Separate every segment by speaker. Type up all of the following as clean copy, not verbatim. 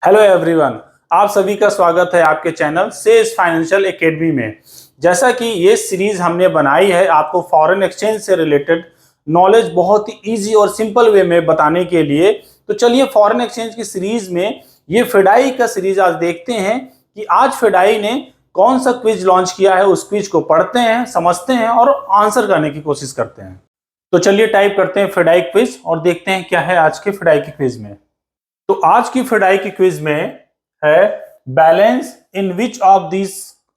Speaker 1: Hello everyone, आप सभी का स्वागत है आपके चैनल सेज फाइनेंशियल एकेडमी में। जैसा कि ये सीरीज हमने बनाई है आपको फॉरेन एक्सचेंज से रिलेटेड नॉलेज बहुत ही इजी और सिंपल वे में बताने के लिए, तो चलिए फॉरेन एक्सचेंज की सीरीज में ये फेडाई का सीरीज आज देखते हैं कि आज फेडाई ने कौन सा क्विज लॉन्च किया है। उस क्विज को पढ़ते हैं, समझते हैं और आंसर करने की कोशिश करते हैं। तो चलिए टाइप करते हैं फेडाई क्विज और देखते हैं क्या है आज के फेडाई के क्विज में। तो आज की फेडाई की क्विज में है balance in which of this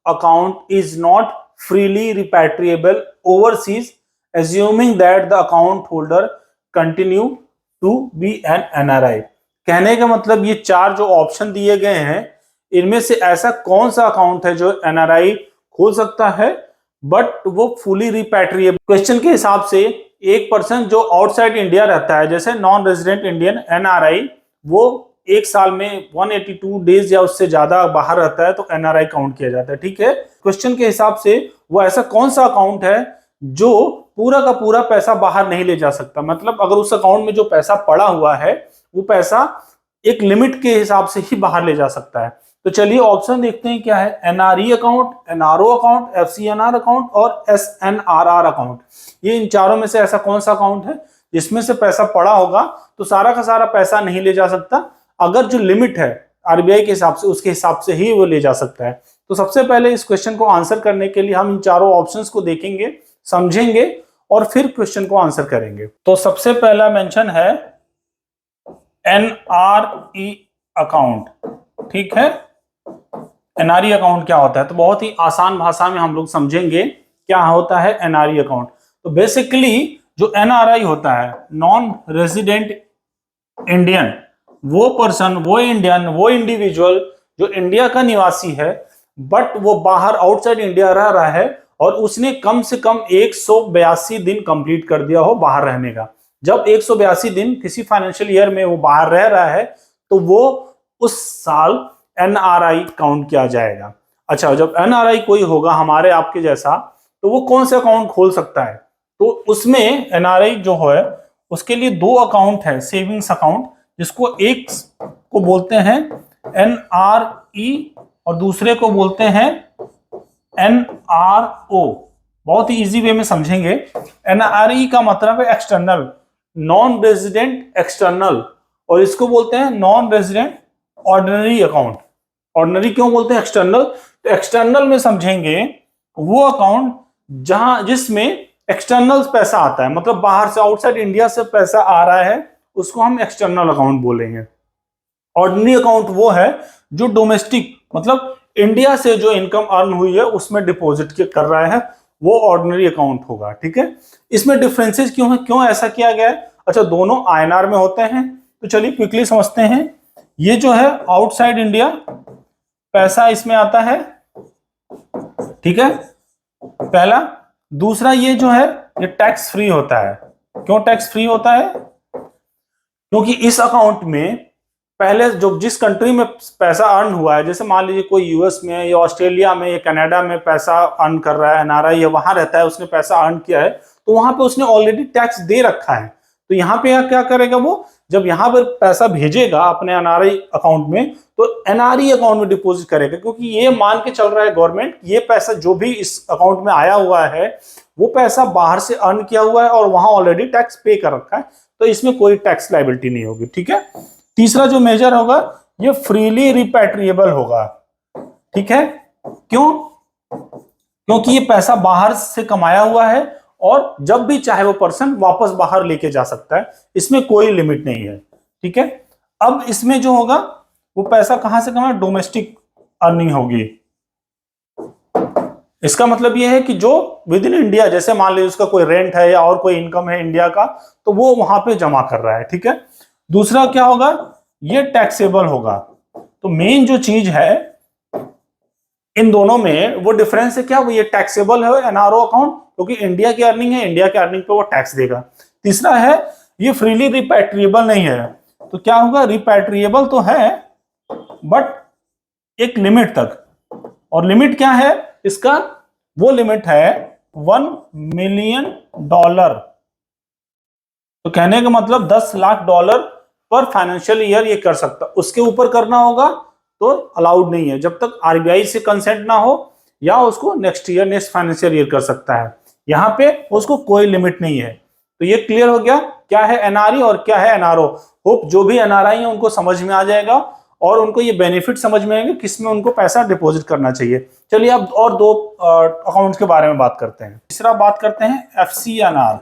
Speaker 1: account is not freely repatriable overseas assuming that the account holder continue to be an NRI. कहने का मतलब ये चार जो ऑप्शन दिए गए हैं इनमें से ऐसा कौन सा अकाउंट है जो एनआरआई खोल सकता है बट वो फुली रिपैट्रिएबल। क्वेश्चन के हिसाब से एक पर्सन जो आउटसाइड इंडिया रहता है, जैसे नॉन रेजिडेंट इंडियन एनआरआई, वो एक साल में 182 डेज या उससे ज्यादा बाहर रहता है तो एनआरआई काउंट किया जाता है। ठीक है, क्वेश्चन के हिसाब से वो ऐसा कौन सा अकाउंट है जो पूरा का पूरा पैसा बाहर नहीं ले जा सकता। मतलब अगर उस अकाउंट में जो पैसा पड़ा हुआ है वो पैसा एक लिमिट के हिसाब से ही बाहर ले जा सकता है। तो चलिए ऑप्शन देखते हैं क्या है। NRE account, NRO account, FCNR account और एसएनआरआर अकाउंट। ये इन चारों में से ऐसा कौन सा अकाउंट है जिसमें से पैसा पड़ा होगा तो सारा का सारा पैसा नहीं ले जा सकता। अगर जो लिमिट है आरबीआई के हिसाब से उसके हिसाब से ही वो ले जा सकता है। तो सबसे पहले इस क्वेश्चन को आंसर करने के लिए हम इन चारों ऑप्शंस को देखेंगे, समझेंगे और फिर क्वेश्चन को आंसर करेंगे। तो सबसे पहला मेंशन है एनआरई अकाउंट। ठीक है, एनआरई अकाउंट क्या होता है तो बहुत ही आसान भाषा में हम लोग समझेंगे क्या होता है एनआरई अकाउंट। तो बेसिकली जो एनआरआई होता है, नॉन रेजिडेंट इंडियन, वो पर्सन, वो इंडियन, वो इंडिविजुअल जो इंडिया का निवासी है बट वो बाहर आउटसाइड इंडिया रह रहा है और उसने कम से कम 182 दिन कंप्लीट कर दिया हो बाहर रहने का। जब 182 दिन किसी फाइनेंशियल ईयर में वो बाहर रह रहा है तो वो उस साल एनआरआई काउंट किया जाएगा। अच्छा, जब एनआरआई कोई होगा हमारे आपके जैसा तो वो कौन सा अकाउंट खोल सकता है? तो उसमें एनआरआई जो है उसके लिए दो अकाउंट है, सेविंग्स अकाउंट, जिसको एक को बोलते हैं एनआरई और दूसरे को बोलते हैं एनआरओ। बहुत ही इजी वे में समझेंगे। एनआरई का मतलब है एक्सटर्नल, नॉन रेजिडेंट एक्सटर्नल, और इसको बोलते हैं non resident ordinary account. Ordinary क्यों बोलते हैं? एक्सटर्नल। तो एक्सटर्नल में समझेंगे वो अकाउंट जहां जिसमें एक्सटर्नल पैसा आता है, मतलब बाहर से आउटसाइड इंडिया से पैसा आ रहा है, उसको हम एक्सटर्नल अकाउंट बोलेंगे। ऑर्डिनरी अकाउंट वो है जो डोमेस्टिक, मतलब इंडिया से जो इनकम अर्न हुई है उसमें डिपॉजिट कर रहा है, वो ऑर्डिनरी अकाउंट होगा। ठीक है, इसमें डिफरेंसेस क्यों है, क्यों ऐसा किया गया है? अच्छा, दोनों आईएनआर में होते हैं तो चलिए क्विकली समझते हैं। ये जो है आउटसाइड इंडिया पैसा इसमें आता है, ठीक है, पहला। दूसरा ये जो है ये टैक्स फ्री होता है। क्यों टैक्स फ्री होता है? क्योंकि इस अकाउंट में पहले जो जिस कंट्री में पैसा अर्न हुआ है, जैसे मान लीजिए कोई यूएस में या ऑस्ट्रेलिया में या कनाडा में पैसा अर्न कर रहा है एनआरआई, या वहां रहता है, उसने पैसा अर्न किया है तो वहां पे उसने ऑलरेडी टैक्स दे रखा है। तो यहाँ पे क्या करेगा वो, जब यहाँ पर पैसा भेजेगा अपने एनआरआई अकाउंट में तो एनआरई अकाउंट में डिपॉजिट करेगा, क्योंकि ये मान के चल रहा है गवर्नमेंट, ये पैसा जो भी इस अकाउंट में आया हुआ है वो पैसा बाहर से अर्न किया हुआ है और वहां ऑलरेडी टैक्स पे कर रखा है, तो इसमें कोई टैक्स लायबिलिटी नहीं होगी। ठीक है, तीसरा जो मेजर होगा ये फ्रीली रिपैट्रिएबल होगा। ठीक है, क्यों? क्योंकि ये पैसा बाहर से कमाया हुआ है और जब भी चाहे वो पर्सन वापस बाहर लेके जा सकता है, इसमें कोई लिमिट नहीं है। ठीक है, अब इसमें जो होगा वो पैसा कहां से कमाए? डोमेस्टिक अर्निंग होगी। इसका मतलब ये है कि जो विद इन इंडिया, जैसे मान लीजिए उसका कोई रेंट है या और कोई इनकम है इंडिया का, तो वो वहां पे जमा कर रहा है। ठीक है, दूसरा क्या होगा, ये टैक्सेबल होगा। तो मेन जो चीज है इन दोनों में वो डिफरेंस है क्या, वो ये टैक्सेबल है एनआरओ अकाउंट, क्योंकि इंडिया की अर्निंग है, इंडिया की अर्निंग पे वो टैक्स देगा। तीसरा है ये फ्रीली रिपैट्रिएबल नहीं है। तो क्या होगा, रिपैट्रिएबल तो है बट एक लिमिट तक, और लिमिट क्या है इसका, वो लिमिट है $1 मिलियन। तो कहने का मतलब $10 लाख पर फाइनेंशियल ईयर ये कर सकता, उसके ऊपर करना होगा तो अलाउड नहीं है, जब तक आरबीआई से कंसेंट ना हो, या उसको next year next financial year कर सकता है। यहाँ पे उसको कोई लिमिट नहीं है। तो ये क्लियर हो गया क्या है एनआरई और क्या है एनआरओ। होप जो भी एनआरआई है उनको समझ में आ जाएगा और उनको ये बेनिफिट समझ में आएंगे किसमें उनको पैसा डिपॉजिट करना चाहिए। चलिए अब और दो अकाउंट्स के बारे में बात करते हैं। तीसरा बात करते हैं FCNR,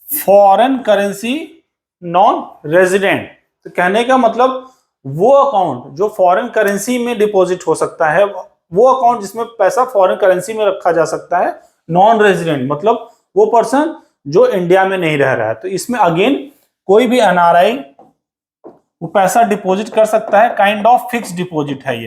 Speaker 1: foreign currency non resident. तो कहने का मतलब वो अकाउंट जो फॉरेन करेंसी में डिपॉजिट हो सकता है, वो अकाउंट जिसमें पैसा फॉरेन करेंसी में रखा जा सकता है, नॉन रेजिडेंट मतलब वो पर्सन जो इंडिया में नहीं रह रहा है। तो इसमें अगेन कोई भी एनआरआई वो पैसा डिपॉजिट कर सकता है, काइंड ऑफ फिक्स डिपॉजिट है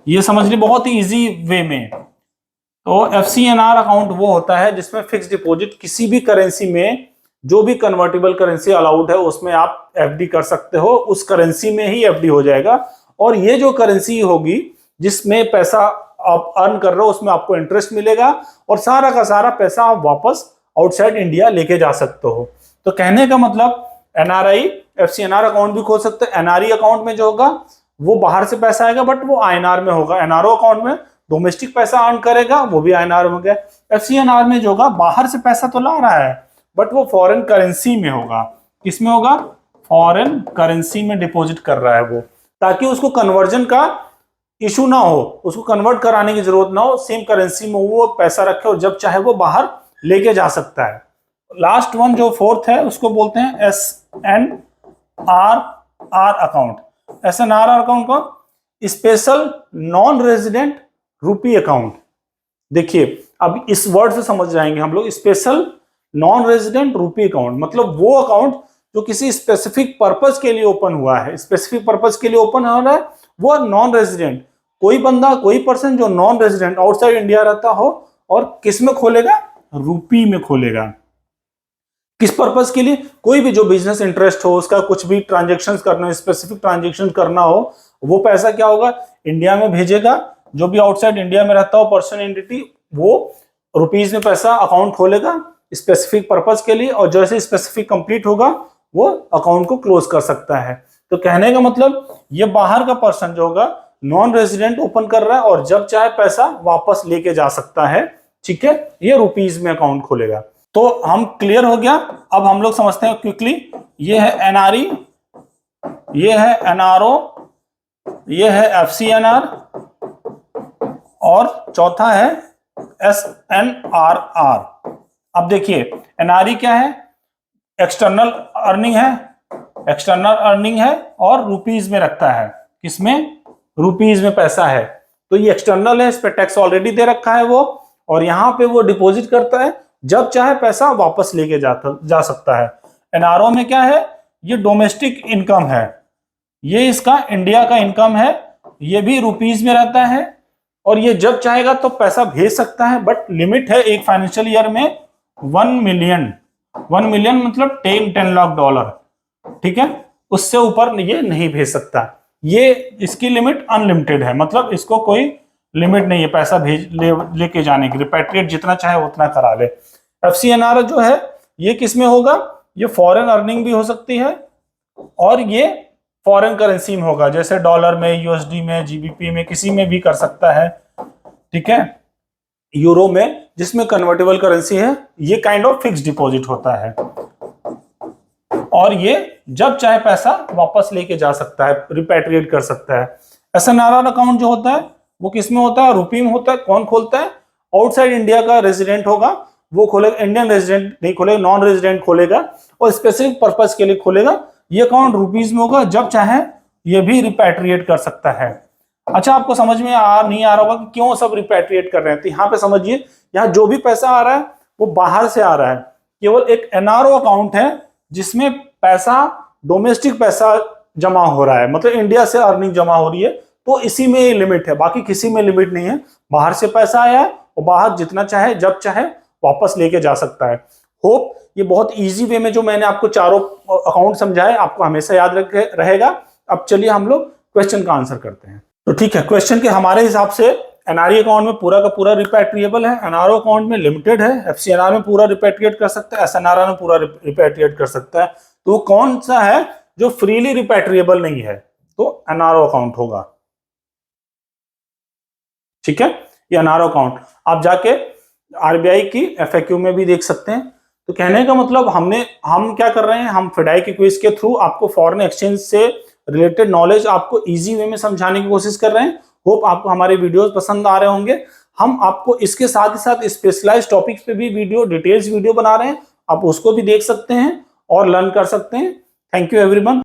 Speaker 1: ये समझ ली बहुत ही इजी वे में। तो एफसीएनआर अकाउंट वो होता है जिसमें फिक्स डिपॉजिट किसी भी करेंसी में, जो भी कन्वर्टेबल करेंसी अलाउड है उसमें आप एफडी कर सकते हो, उस करेंसी में ही एफडी हो जाएगा। और ये जो करेंसी होगी जिसमें पैसा आप अर्न कर रहे हो उसमें आपको इंटरेस्ट मिलेगा और सारा का सारा पैसा आप वापस आउटसाइड इंडिया लेके जा सकते हो। तो कहने का मतलब एनआरआई एफसीएनआर अकाउंट भी खोल सकते हैं। एनआरई अकाउंट में जो होगा वो बाहर से पैसा आएगा बट वो आईएनआर में होगा। एनआरओ अकाउंट में डोमेस्टिक पैसा अर्न करेगा, वो भी आईएनआर में गया। एफसीएनआर में जो होगा बाहर से पैसा तो ला रहा है बट वो फॉरेन करेंसी में होगा। किसमें होगा? फॉरेन करेंसी में डिपॉजिट कर रहा है वो, ताकि उसको कन्वर्जन का इशू ना हो, उसको कन्वर्ट कराने की जरूरत ना हो, सेम करेंसी में वो पैसा रखे और जब चाहे वो बाहर लेके जा सकता है। लास्ट वन जो फोर्थ है उसको बोलते हैं एसएनआर अकाउंट। एसएनआर अकाउंट को स्पेशल नॉन रेजिडेंट रूपी अकाउंट। देखिए अब इस वर्ड से समझ जाएंगे हम लोग। स्पेशल नॉन रेजिडेंट रूपी अकाउंट मतलब वो अकाउंट जो किसी स्पेसिफिक पर्पस के लिए ओपन हुआ है, स्पेसिफिक पर्पस के लिए ओपन हो रहा है, वो नॉन रेजिडेंट। कोई बंदा कोई पर्सन जो नॉन रेजिडेंट आउटसाइड इंडिया रहता हो और किस में खोलेगा? रूपी में खोलेगा। किस पर्पस के लिए? कोई भी जो बिजनेस इंटरेस्ट हो, उसका कुछ भी ट्रांजेक्शन करना हो, स्पेसिफिक ट्रांजेक्शन करना हो, वो पैसा क्या होगा? इंडिया में भेजेगा। जो भी आउटसाइड इंडिया में रहता हो पर्सन एंटिटी, वो रुपीज में पैसा अकाउंट खोलेगा स्पेसिफिक पर्पस के लिए और जैसे स्पेसिफिक कंप्लीट होगा वो अकाउंट को क्लोज कर सकता है। तो कहने का मतलब ये बाहर का पर्सन जो होगा नॉन रेजिडेंट ओपन कर रहा है और जब चाहे पैसा वापस लेके जा सकता है। ठीक है, ये रुपीज में अकाउंट खोलेगा। तो हम क्लियर हो गया। अब हम लोग समझते हैं क्विकली। ये है एनआरई, ये है एनआरओ, ये है एफसीएनआर और चौथा है एसएनआरआर। अब देखिए एनआरई क्या है? एक्सटर्नल अर्निंग है, एक्सटर्नल अर्निंग है और रुपीज में रखता है। किसमें? रुपीज में पैसा है। तो ये एक्सटर्नल है, इस पे टैक्स ऑलरेडी दे रखा है वो, और यहाँ पे वो डिपॉजिट करता है, जब चाहे पैसा वापस लेके जा सकता है। एनआरओ में क्या है? ये डोमेस्टिक इनकम है, ये इसका इंडिया का इनकम है, ये भी रुपीज में रहता है और ये जब चाहेगा तो पैसा भेज सकता है, बट लिमिट है एक फाइनेंशियल ईयर में 1 मिलियन। 1 मिलियन मतलब 10 लाख डॉलर। ठीक है, उससे ऊपर ये नहीं भेज सकता। ये इसकी लिमिट अनलिमिटेड है, मतलब इसको कोई लिमिट नहीं है पैसा लेके जाने की। रिपैट्रिएट जितना चाहे उतना करा ले। एफसीएनआर जो है ये किसमें होगा? ये फॉरेन अर्निंग भी हो सकती है और ये फॉरेन करेंसी में होगा, जैसे डॉलर में, यूएसडी में, जीबीपी में, किसी में भी कर सकता है। ठीक है, यूरो में, जिसमें कन्वर्टेबल करेंसी है, ये काइंड ऑफ फिक्स डिपॉजिट होता है और ये जब चाहे पैसा वापस लेके जा सकता है, रिपैट्रिएट कर सकता है। एसएनआर अकाउंट जो होता है वो किसमें होता है? रुपी में होता है। कौन खोलता है? आउटसाइड इंडिया का रेजिडेंट होगा वो खोलेगा, इंडियन रेजिडेंट नहीं खोलेगा, नॉन रेजिडेंट खोलेगा और स्पेसिफिक पर्पस के लिए खोलेगा। ये अकाउंट रुपीज में होगा, जब चाहे ये भी रिपैट्रिएट कर सकता है। अच्छा, आपको समझ में नहीं आ रहा होगा कि क्यों सब रिपैट्रिएट कर रहे हैं। तो यहाँ पे समझिए, यहाँ जो भी पैसा आ रहा है वो बाहर से आ रहा है। केवल एक एनआरओ अकाउंट है जिसमें पैसा, डोमेस्टिक पैसा जमा हो रहा है, मतलब इंडिया से अर्निंग जमा हो रही है, तो इसी में लिमिट है, बाकी किसी में लिमिट नहीं है। बाहर से पैसा आया और बाहर जितना चाहे जब चाहे वापस लेके जा सकता है। होप ये बहुत इजी वे में जो मैंने आपको चारों अकाउंट समझाए आपको हमेशा याद रहेगा। अब चलिए हम लोग क्वेश्चन का आंसर करते हैं। तो ठीक है, क्वेश्चन के हमारे हिसाब से एनआरई अकाउंट में पूरा का पूरा रिपैट्रिएबल है, एनआरओ अकाउंट में लिमिटेड है, एफसीएनआर में पूरा रिपैट्रिएट कर सकता है, एसएनआर में पूरा रिपैट्रिएट कर सकता है। तो कौन सा है जो फ्रीली रिपैट्रिएबल नहीं है, तो एनआरओ अकाउंट होगा। ठीक है, ये एनआरओ अकाउंट आप जाके आरबीआई की एफएक्यू में भी देख सकते हैं। तो कहने का मतलब हम क्या कर रहे हैं, हम फिडाई के क्विज के थ्रू आपको फॉरेन एक्सचेंज से रिलेटेड नॉलेज आपको इजी वे में समझाने की कोशिश कर रहे हैं। होप आपको हमारे वीडियोस पसंद आ रहे होंगे। हम आपको इसके साथ ही साथ स्पेशलाइज्ड टॉपिक्स पे भी डिटेल्स वीडियो बना रहे हैं, आप उसको भी देख सकते हैं और लर्न कर सकते हैं। Thank you everyone.